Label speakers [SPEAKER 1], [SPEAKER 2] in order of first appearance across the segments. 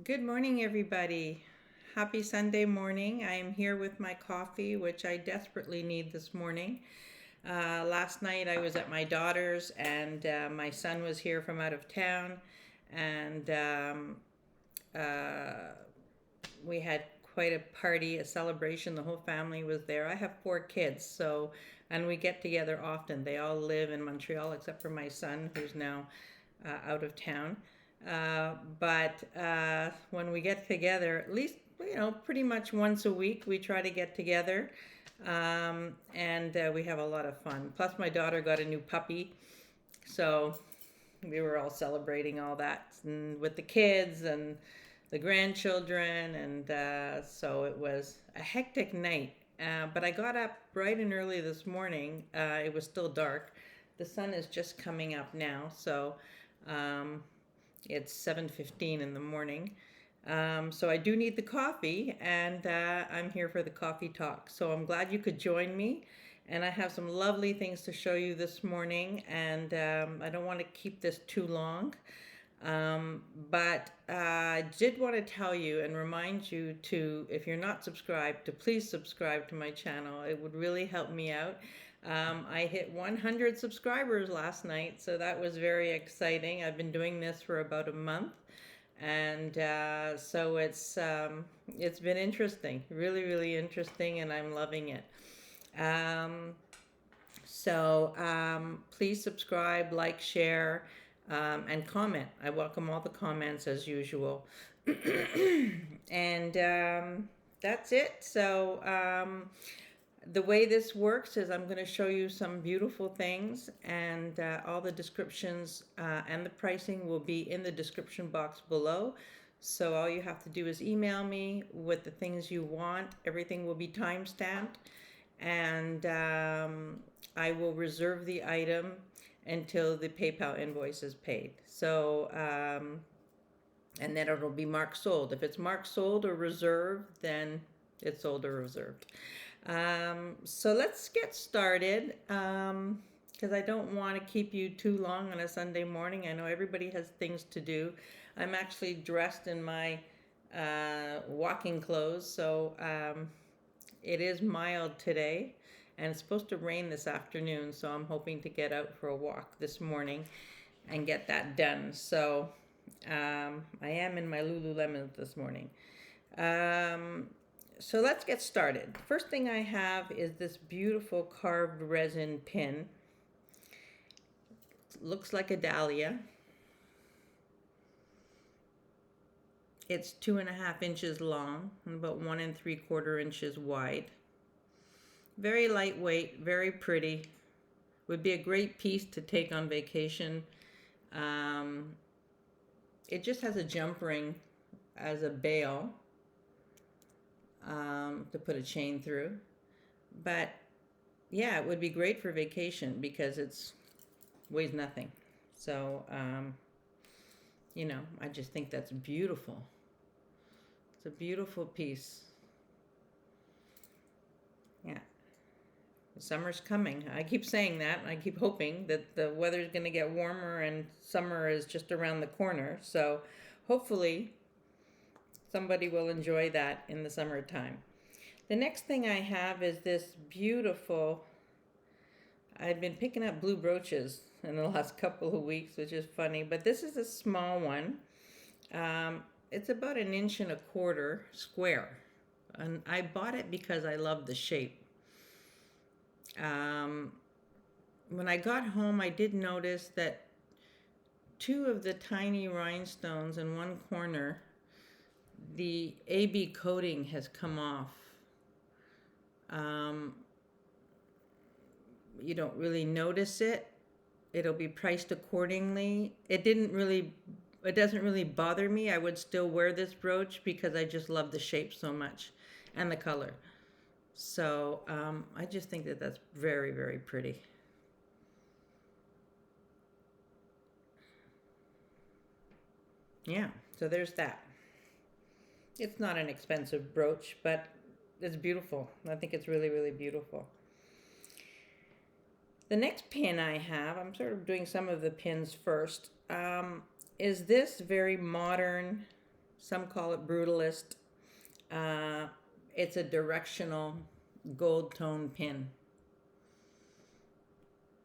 [SPEAKER 1] Good morning, everybody. Happy Sunday morning. I am here with my coffee, which I desperately need this morning. Last night I was at my daughter's, and my son was here from out of town, and uh, we had quite a party, a celebration. The whole family was there. I have four kids, and we get together often. They all live in Montreal except for my son, who's now out of town. But when we get together, at least, pretty much once a week, we try to get together. And we have a lot of fun. Plus, my daughter got a new puppy. So we were all celebrating all that and with the kids and the grandchildren. And so it was a hectic night. But I got up bright and early this morning. It was still dark. The sun is just coming up now. So um, it's 7:15 in the morning. So I do need the coffee, and I'm here for the coffee talk. So I'm glad you could join me. And I have some lovely things to show you this morning, and I don't want to keep this too long. But I did want to tell you and remind you to, if you're not subscribed, to please subscribe to my channel. It would really help me out. I hit 100 subscribers last night, so that was very exciting. I've been doing this for about a month, and so it's been interesting, really, really interesting, and I'm loving it. Um, so please subscribe, like, share, and comment. I welcome all the comments as usual. And that's it. So the way this works is I'm going to show you some beautiful things, and all the descriptions and the pricing will be in the description box below. So all you have to do is email me with the things you want. Everything will be time stamped, and I will reserve the item until the PayPal invoice is paid. So and then it'll be marked sold. If it's marked sold or reserved, then it's sold or reserved. So let's get started, because I don't want to keep you too long on a Sunday morning. I know everybody has things to do. I'm actually dressed in my walking clothes, so it is mild today, and it's supposed to rain this afternoon, so I'm hoping to get out for a walk this morning and get that done. So I am in my Lululemon this morning. So let's get started. First thing I have is this beautiful carved resin pin. It looks like a dahlia. It's 2.5 inches long and about 1 3/4 inches wide. Very lightweight, very pretty. Would be a great piece to take on vacation. It just has a jump ring as a bail to put a chain through. But yeah, it would be great for vacation because it's weighs nothing. So I just think that's beautiful. It's a beautiful piece. Yeah. Summer's coming. I keep saying that. I keep hoping that the weather's going to get warmer and summer is just around the corner. So hopefully somebody will enjoy that in the summertime. The next thing I have is this beautiful, I've been picking up blue brooches in the last couple of weeks, which is funny, but this is a small one. It's about 1 1/4 inch square. And I bought it because I love the shape. When I got home, I did notice that two of the tiny rhinestones in one corner, the AB coating has come off. You don't really notice it. It'll be priced accordingly. It doesn't really bother me. I would still wear this brooch because I just love the shape so much and the color. So I just think that that's very, very pretty. Yeah, so there's that. It's not an expensive brooch, but it's beautiful. I think it's really, really beautiful. The next pin I have, I'm sort of doing some of the pins first, is this very modern Some call it Brutalist. It's a directional gold tone pin.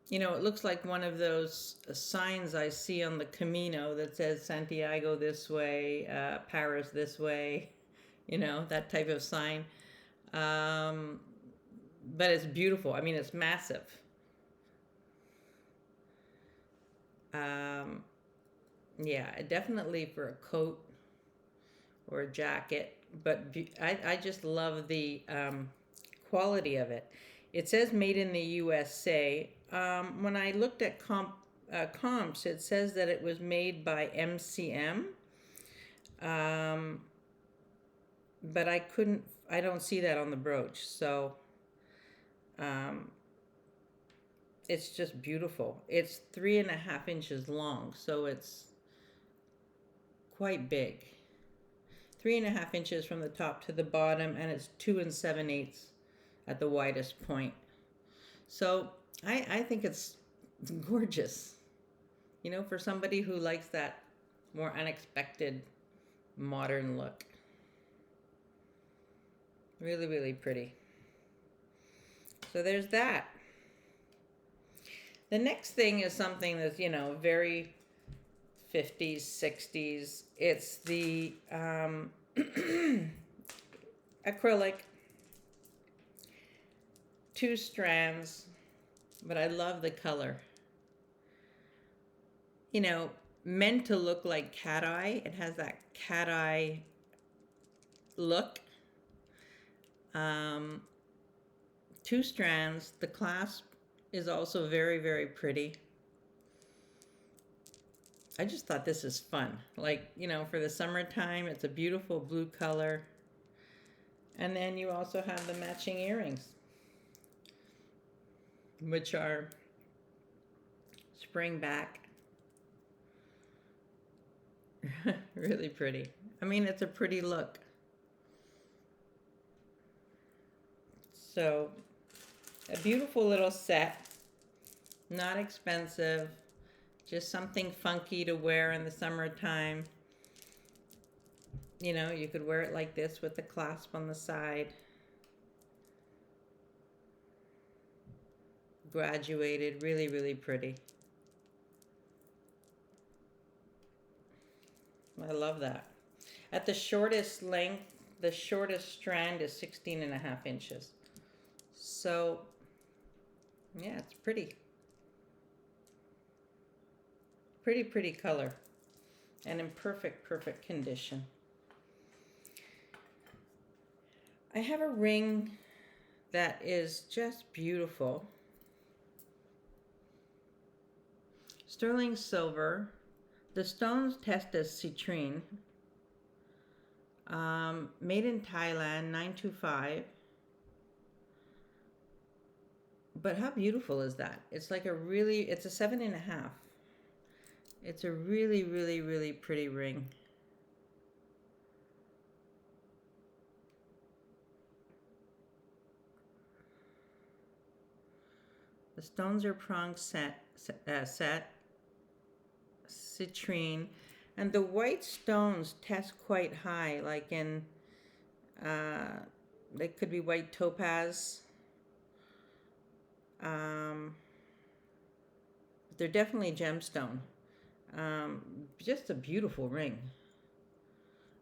[SPEAKER 1] You know, it looks like one of those signs I see on the Camino that says Santiago this way, Paris this way, you know, that type of sign. But it's beautiful. I mean, it's massive. Yeah, definitely for a coat or a jacket. But I just love the quality of it. It says made in the USA. When I looked at comps, it says that it was made by MCM. But I don't see that on the brooch. So it's just beautiful. It's 3.5 inches long, so it's quite big. 3.5 inches from the top to the bottom, and it's 2 7/8 at the widest point. So I think it's gorgeous. You know, for somebody who likes that more unexpected modern look. Really, really pretty. So there's that. The next thing is something that's, you know, very 50s, 60s. It's the acrylic, 2 strands, but I love the color. You know, meant to look like cat eye. It has that cat eye look. 2 strands. The clasp is also very, very pretty. I just thought this is fun. Like, you know, for the summertime, it's a beautiful blue color. And then you also have the matching earrings, which are spring back. Really pretty. I mean, it's a pretty look. So, a beautiful little set. Not expensive. Just something funky to wear in the summertime. You know, you could wear it like this with the clasp on the side. Graduated, really, really pretty. I love that. At the shortest length, the shortest strand is 16.5 inches. So, yeah, it's pretty. Pretty, pretty color. And in perfect, perfect condition. I have a ring that is just beautiful. Sterling silver. The stones test as citrine. Made in Thailand, 925. But how beautiful is that? It's like it's a 7.5. It's a really, really, really pretty ring. The stones are prong set, citrine, and the white stones test quite high, like in, they could be white topaz. They're definitely gemstone. Just a beautiful ring.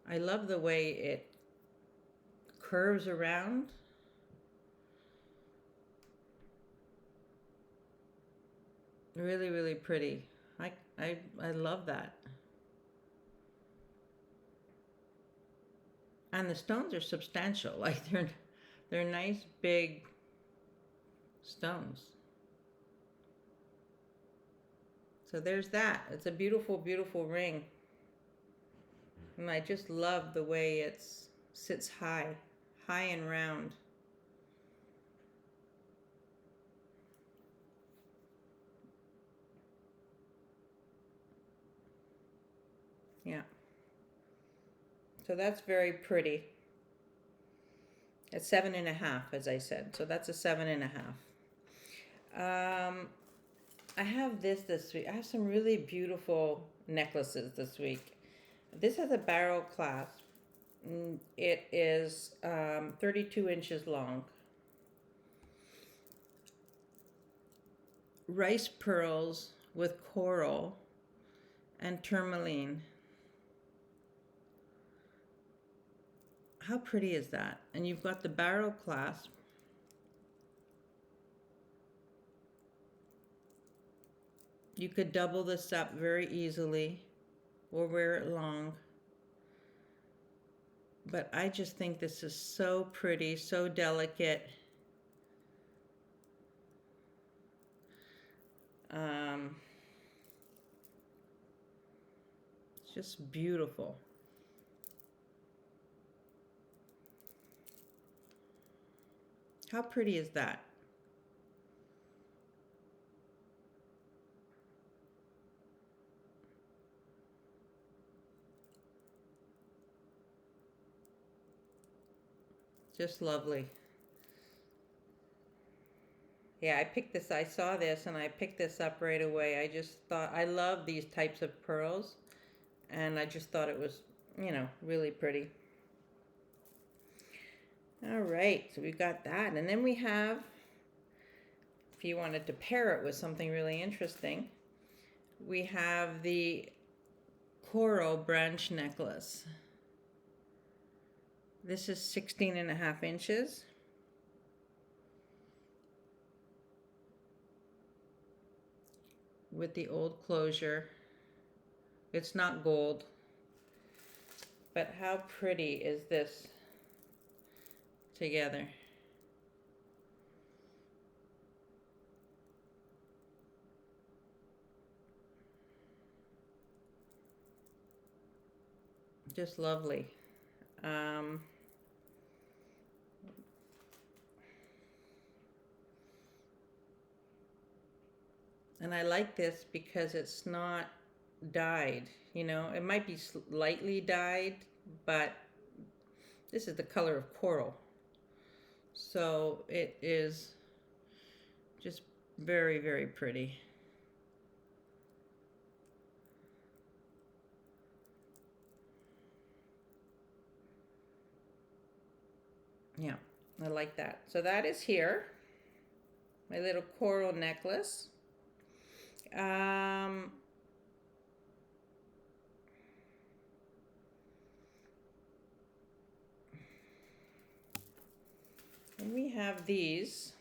[SPEAKER 1] I love the way it curves around. Really, really pretty. I love that. And the stones are substantial. Like they're nice big stones. So there's that. It's a beautiful, beautiful ring. And I just love the way it sits high and round. Yeah. So that's very pretty. It's 7.5, as I said. So that's a 7.5. I have this week. I have some really beautiful necklaces this week. This is a barrel clasp. It is 32 inches long. Rice pearls with coral and tourmaline. How pretty is that? And you've got the barrel clasp. You could double this up very easily or wear it long. But I just think this is so pretty, so delicate. It's just beautiful. How pretty is that? Just lovely. Yeah, I saw this and I picked this up right away. I just thought, I love these types of pearls, and I just thought it was, really pretty. All right, so we've got that. And then we have, if you wanted to pair it with something really interesting, we have the coral branch necklace. This is 16.5 inches. With the old closure. It's not gold. But how pretty is this together? Just lovely. And I like this because it's not dyed. It might be slightly dyed, but this is the color of coral. So it is just very, very pretty. Yeah, I like that. So that is here. My little coral necklace. And we have these.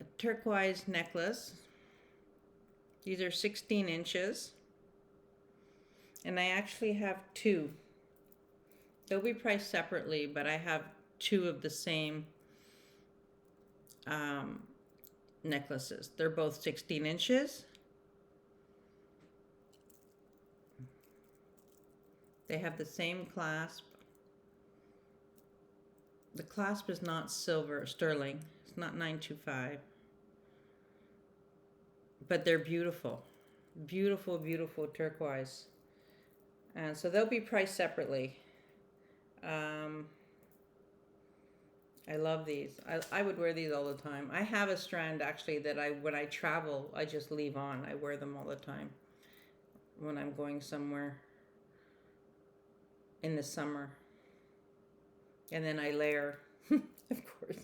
[SPEAKER 1] A turquoise necklace. These are 16 inches. And I actually have two. They'll be priced separately, but I have two of the same necklaces. They're both 16 inches. They have the same clasp. The clasp is not silver, sterling. It's not 925. But they're beautiful. Beautiful, beautiful turquoise. And so they'll be priced separately. I love these. I would wear these all the time. I have a strand actually that when I travel, I just leave on. I wear them all the time when I'm going somewhere in the summer. And then I layer, of course.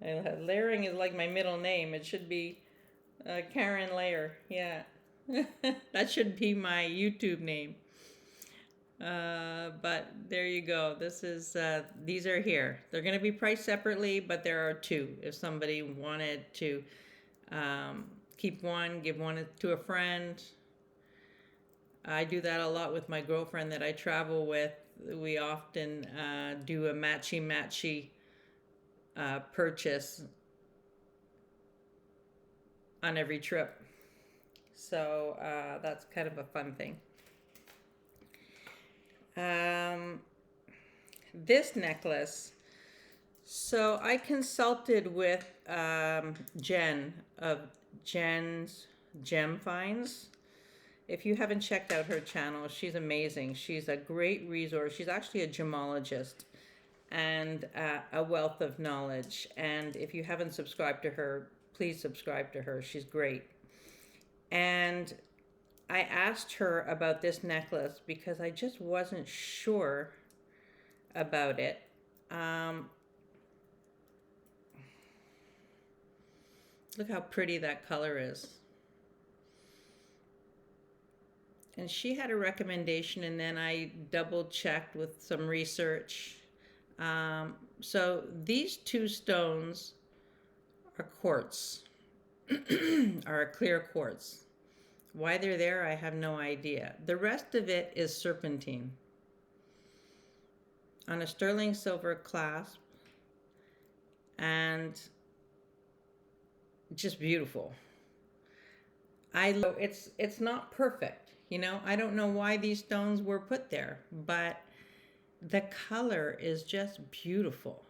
[SPEAKER 1] Layering is like my middle name. It should be Karen Layer. Yeah. That should be my YouTube name. But there you go. These are here. They're going to be priced separately, but there are two. If somebody wanted to keep one, give one to a friend. I do that a lot with my girlfriend that I travel with. We often do a matchy purchase on every trip. So that's kind of a fun thing. This necklace, so I consulted with Jen of Jen's Gem Finds. If you haven't checked out her channel, she's amazing. She's a great resource. She's actually a gemologist and a wealth of knowledge. And if you haven't subscribed to her, please subscribe to her. She's great. And I asked her about this necklace because I just wasn't sure about it. Look how pretty that color is. And she had a recommendation, and then I double checked with some research. So these two stones are quartz, are a clear quartz. Why they're there, I have no idea. The rest of it is serpentine on a sterling silver clasp, and just beautiful. It's not perfect, you know. I don't know why these stones were put there, but the color is just beautiful.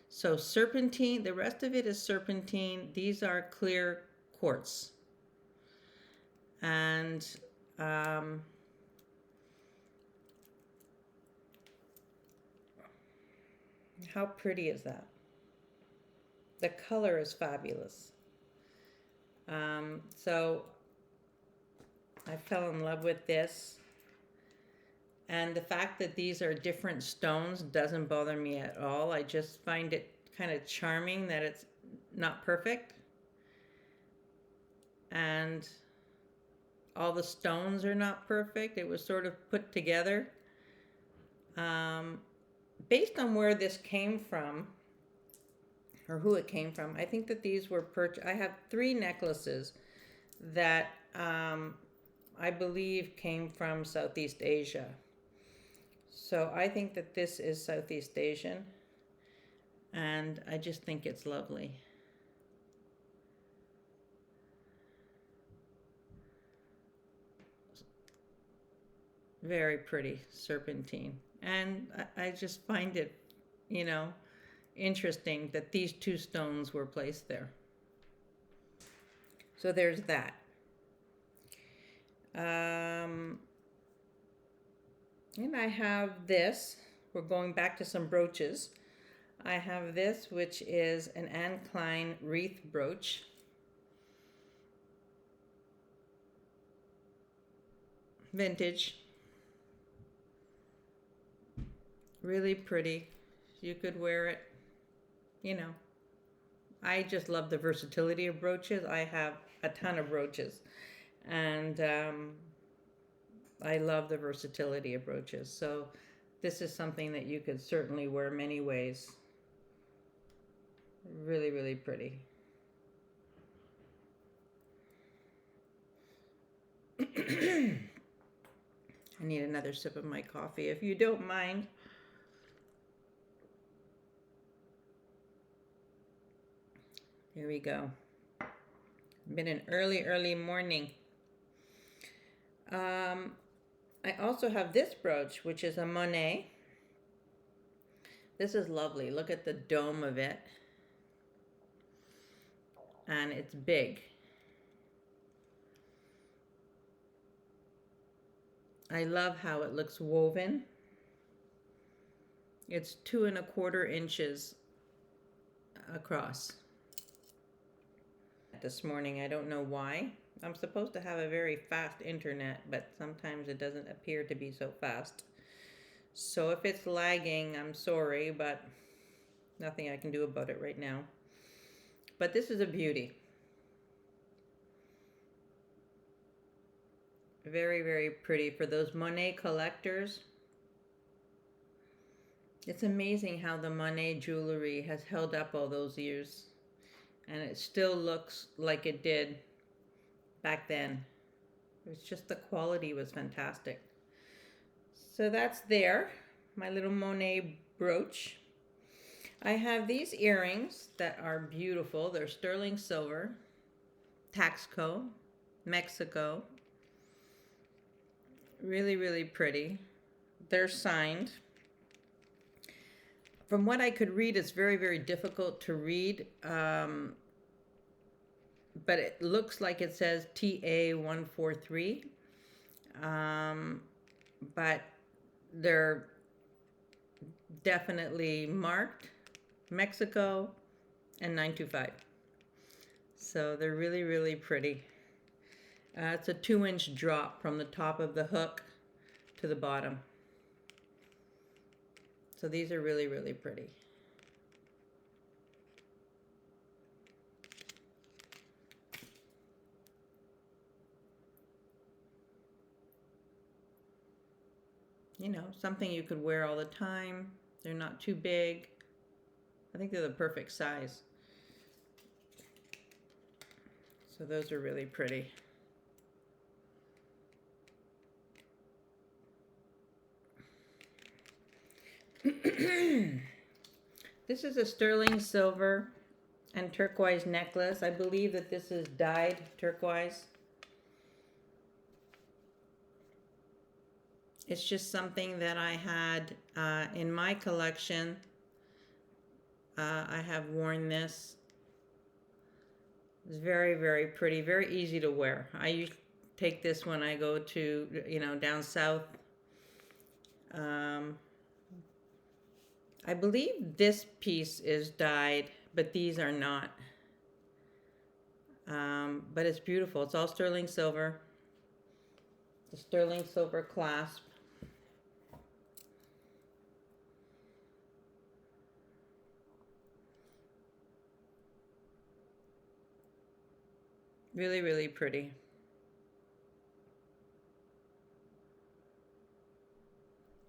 [SPEAKER 1] So serpentine, the rest of it is serpentine. These are clear quartz. And how pretty is that? The color is fabulous. So I fell in love with this. And the fact that these are different stones doesn't bother me at all. I just find it kind of charming that it's not perfect. And all the stones are not perfect. It was sort of put together. Based on where this came from, or who it came from, I think that these were purchased. I have 3 necklaces that I believe came from Southeast Asia. So I think that this is Southeast Asian, and I just think it's lovely. Very pretty serpentine. And I just find it, you know, interesting that these 2 stones were placed there. So there's that. And I have this. We're going back to some brooches. I have this, which is an Klein Wreath brooch. Vintage. Really pretty. You could wear it, you know. I just love the versatility of brooches. I have a ton of brooches. And I love the versatility of brooches. So this is something that you could certainly wear many ways. Really, really pretty. I need another sip of my coffee, if you don't mind. Here we go. Been an early morning. I also have this brooch, which is a Monet. This is lovely. Look at the dome of it. And it's big. I love how it looks woven. It's 2 1/4 inches across. This morning, I don't know why. I'm supposed to have a very fast internet, but sometimes it doesn't appear to be so fast. So if it's lagging, I'm sorry, but nothing I can do about it right now. But this is a beauty. Very, very pretty for those Monet collectors. It's amazing how the Monet jewelry has held up all those years. And it still looks like it did back then. It's just the quality was fantastic. So that's there, my little Monet brooch. I have these earrings that are beautiful. They're sterling silver, Taxco, Mexico. Really, really pretty. They're signed. From what I could read, it's very, very difficult to read. But it looks like it says TA143. But they're definitely marked Mexico and 925. So they're really, really pretty. It's a 2-inch drop from the top of the hook to the bottom. So these are really, really pretty. You know, something you could wear all the time. They're not too big. I think they're the perfect size. So those are really pretty. This is a sterling silver and turquoise necklace. I believe that this is dyed turquoise. It's just something that I had in my collection. I have worn this. It's very, very pretty, very easy to wear. I usually take this when I go to, you know, down south. I believe this piece is dyed, but these are not. But it's beautiful. It's all sterling silver. The sterling silver clasp. Really, really pretty.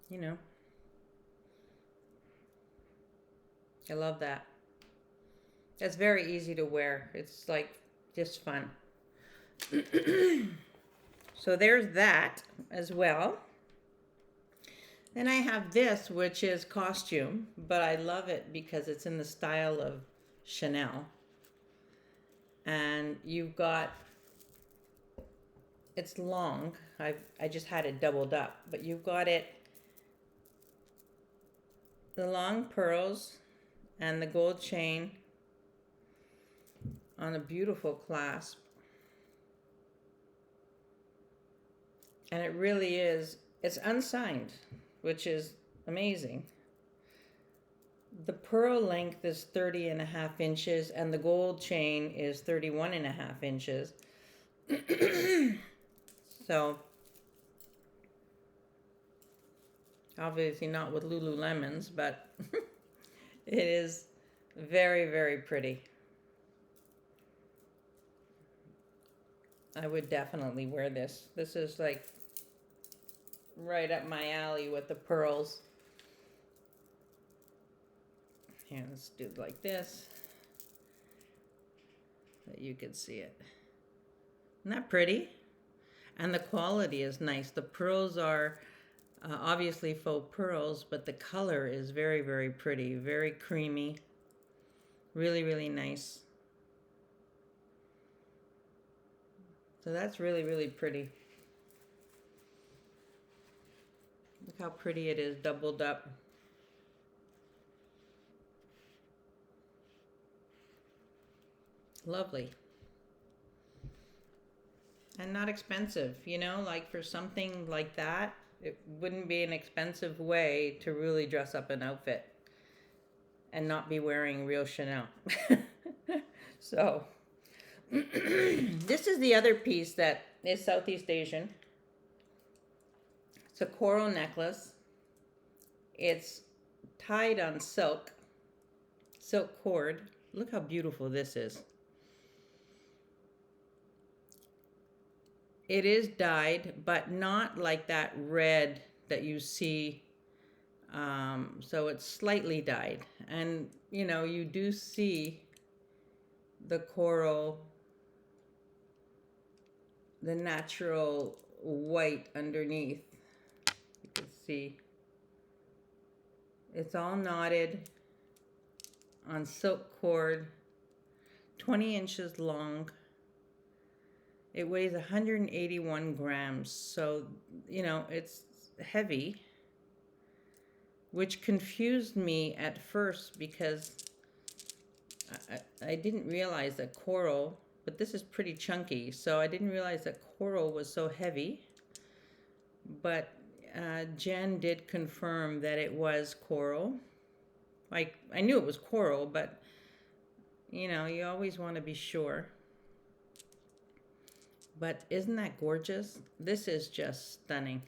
[SPEAKER 1] You know, I love that. It's very easy to wear. It's like just fun. So there's that as well. Then I have this, which is costume, but I love it because it's in the style of Chanel. And you've got, it's long. I just had it doubled up, but you've got it, the long pearls and the gold chain on a beautiful clasp. And it really is, it's unsigned, which is amazing. The pearl length is 30.5 inches and the gold chain is 31.5 inches. So, obviously not with Lululemons, but it is very, very pretty. I would definitely wear this. This is like right up my alley with the pearls. Here, let's do it like this, so that you can see it. Isn't that pretty? And the quality is nice. The pearls are obviously faux pearls, but the color is very, very pretty, very creamy. Really, really nice. So that's really, really pretty. Look how pretty it is doubled up. Lovely. And not expensive, you know, like for something like that, it wouldn't be an expensive way to really dress up an outfit and not be wearing real Chanel. So, this is the other piece that is Southeast Asian. It's a coral necklace. It's tied on silk cord. Look how beautiful this is. It is dyed, but not like that red that you see. So it's slightly dyed. And, you know, you do see the coral, the natural white underneath. You can see. It's all knotted on silk cord, 20 inches long. It weighs 181 grams, so, you know, it's heavy, which confused me at first because I didn't realize that coral, but this is pretty chunky, so I didn't realize that coral was so heavy. But Jen did confirm that it was coral. I knew it was coral, but, you know, you always want to be sure. But isn't that gorgeous? This is just stunning.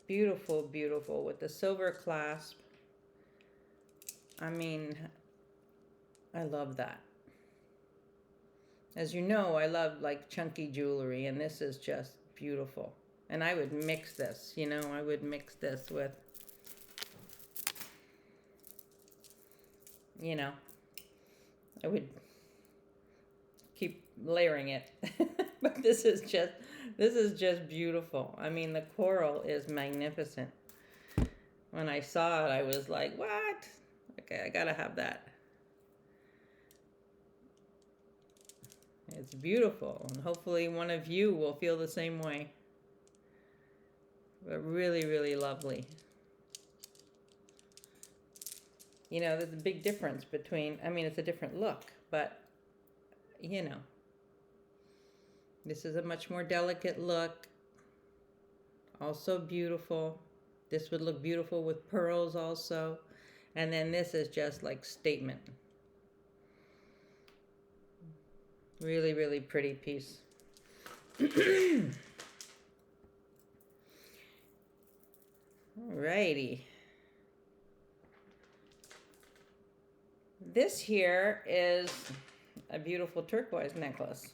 [SPEAKER 1] Beautiful, beautiful with the silver clasp. I mean, I love that. As you know, I love like chunky jewelry, and this is just beautiful. And I would mix this, you know, I would mix this with, you know, I would keep layering it. But this is just beautiful. I mean, the coral is magnificent. When I saw it, I was like, what? Okay, I gotta have that. It's beautiful, and hopefully one of you will feel the same way. But really, really lovely. You know, there's a big difference between, I mean, it's a different look, but, you know, this is a much more delicate look. Also beautiful. This would look beautiful with pearls also. And then this is just like statement. Really, really pretty piece. Alrighty. This here is a beautiful turquoise necklace.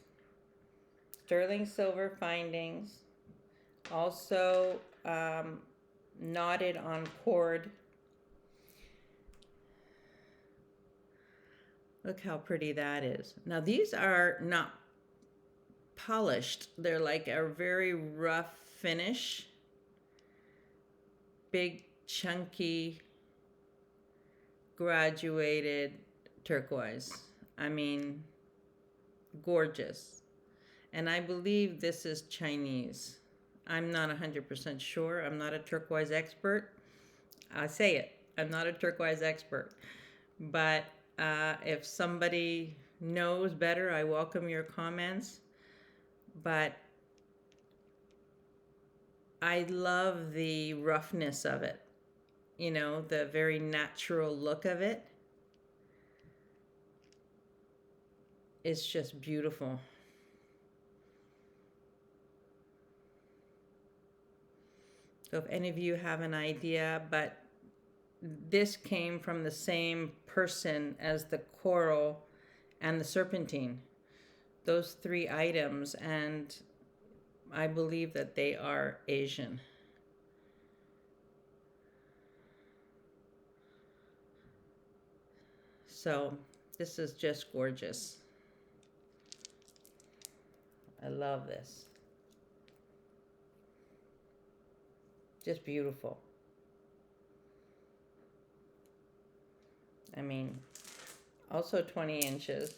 [SPEAKER 1] Sterling silver findings. Also knotted on cord. Look how pretty that is. Now these are not polished. They're like a very rough finish. Big, chunky, graduated turquoise. I mean, gorgeous. And I believe this is Chinese. I'm not 100% sure. I'm not a turquoise expert. I say it. I'm not a turquoise expert. But if somebody knows better, I welcome your comments. But I love the roughness of it. You know, the very natural look of it. It's just beautiful. So if any of you have an idea, but this came from the same person as the coral and the serpentine. Those three items, and I believe that they are Asian. So this is just gorgeous. I love this. Just beautiful. I mean, also 20 inches.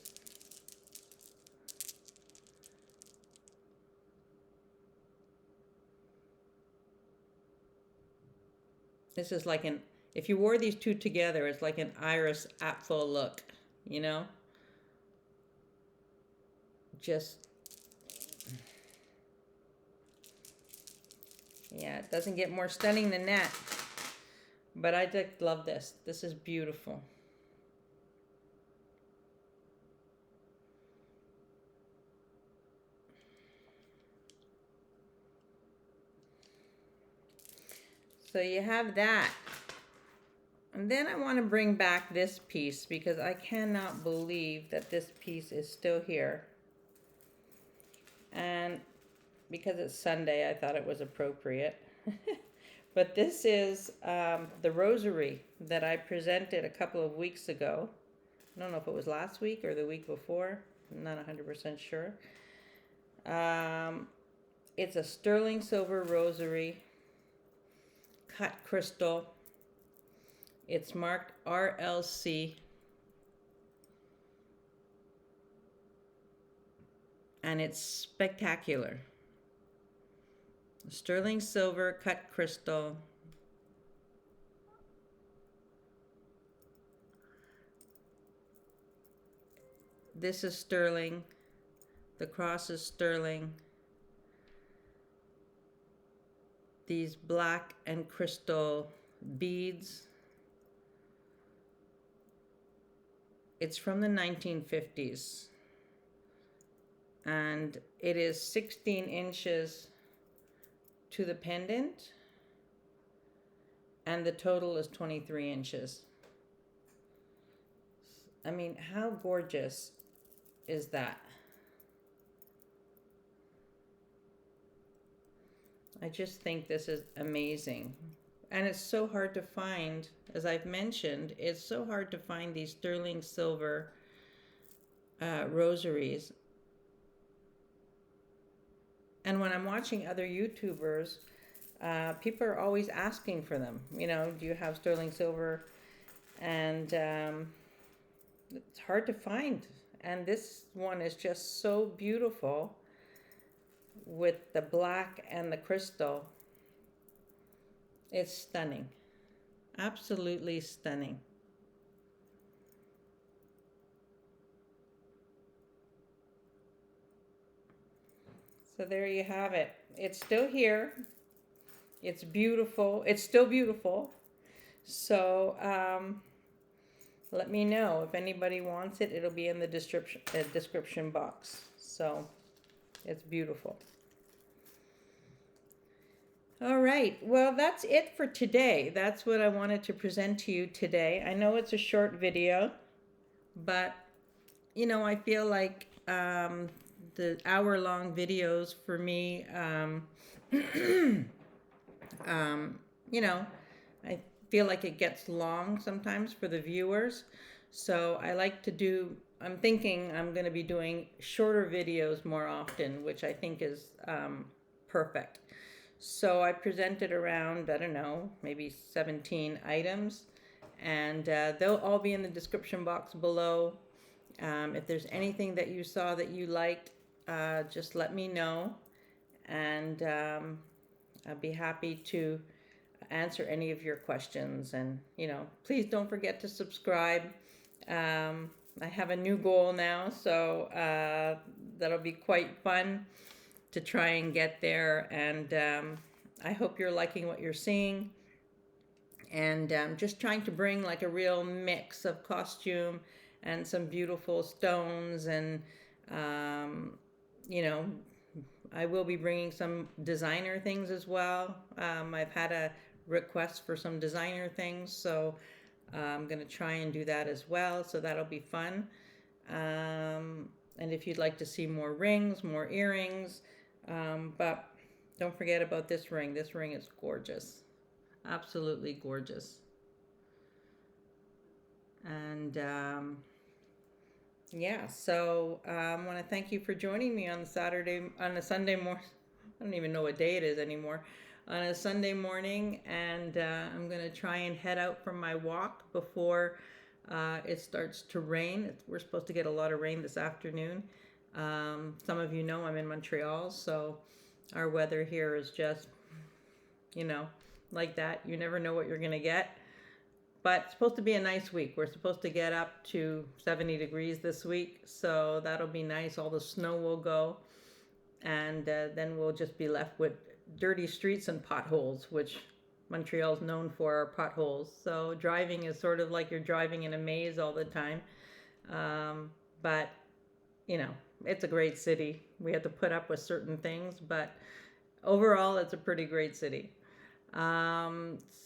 [SPEAKER 1] This is like an, if you wore these two together, it's like an iris apfel look, you know? Just, yeah, it doesn't get more stunning than that. But I just love this. This is beautiful. So you have that. And then I want to bring back this piece because I cannot believe that this piece is still here. And because it's Sunday, I thought it was appropriate. But this is the Rosary that I presented a couple of weeks ago. I don't know if it was last week or the week before. I'm not 100% sure. It's a sterling silver rosary, cut crystal. It's marked RLC. And it's spectacular. Sterling silver, cut crystal. This is sterling. The cross is sterling. These black and crystal beads. It's from the 1950s. And it is 16 inches to the pendant. And the total is 23 inches. I mean, how gorgeous is that? I just think this is amazing. And it's so hard to find, as I've mentioned, it's so hard to find these sterling silver rosaries. And when I'm watching other YouTubers, people are always asking for them. You know, do you have sterling silver? And it's hard to find. And this one is just so beautiful with the black and the crystal. It's stunning. Absolutely stunning. So there you have it. It's still here. It's beautiful. It's still beautiful. So let me know if anybody wants it. It'll be in the description box. So it's beautiful. All right. Well, that's it for today. That's what I wanted to present to you today. I know it's a short video, but you know, I feel like the hour-long videos for me, you know, I feel like it gets long sometimes for the viewers. So I like to do, I'm thinking I'm going to be doing shorter videos more often, which I think is perfect. So I presented around, I don't know, maybe 17 items, and they'll all be in the description box below. If there's anything that you saw that you liked, just let me know, and I'll be happy to answer any of your questions. And you know, please don't forget to subscribe. I have a new goal now, so that'll be quite fun to try and get there. And I hope you're liking what you're seeing. And just trying to bring like a real mix of costume and some beautiful stones. And you know, I will be bringing some designer things as well. I've had a request for some designer things, so I'm going to try and do that as well. So that'll be fun. And if you'd like to see more rings, more earrings, but don't forget about this ring. This ring is gorgeous. Absolutely gorgeous. And yeah, so I want to thank you for joining me on a Sunday morning. I don't even know what day it is anymore. On a Sunday morning, and I'm going to try and head out for my walk before it starts to rain. We're supposed to get a lot of rain this afternoon. Some of you know I'm in Montreal, so our weather here is just, you know, like that. You never know what you're going to get. But it's supposed to be a nice week. We're supposed to get up to 70 degrees this week, so that'll be nice. All the snow will go, and then we'll just be left with dirty streets and potholes, which Montreal's known for, are potholes. So driving is sort of like you're driving in a maze all the time. But, you know, it's a great city. We have to put up with certain things, but overall, it's a pretty great city.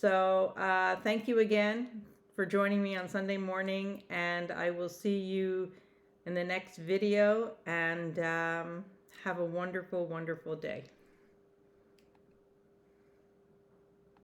[SPEAKER 1] So thank you again for joining me on Sunday morning, and I will see you in the next video, and have a wonderful, wonderful day.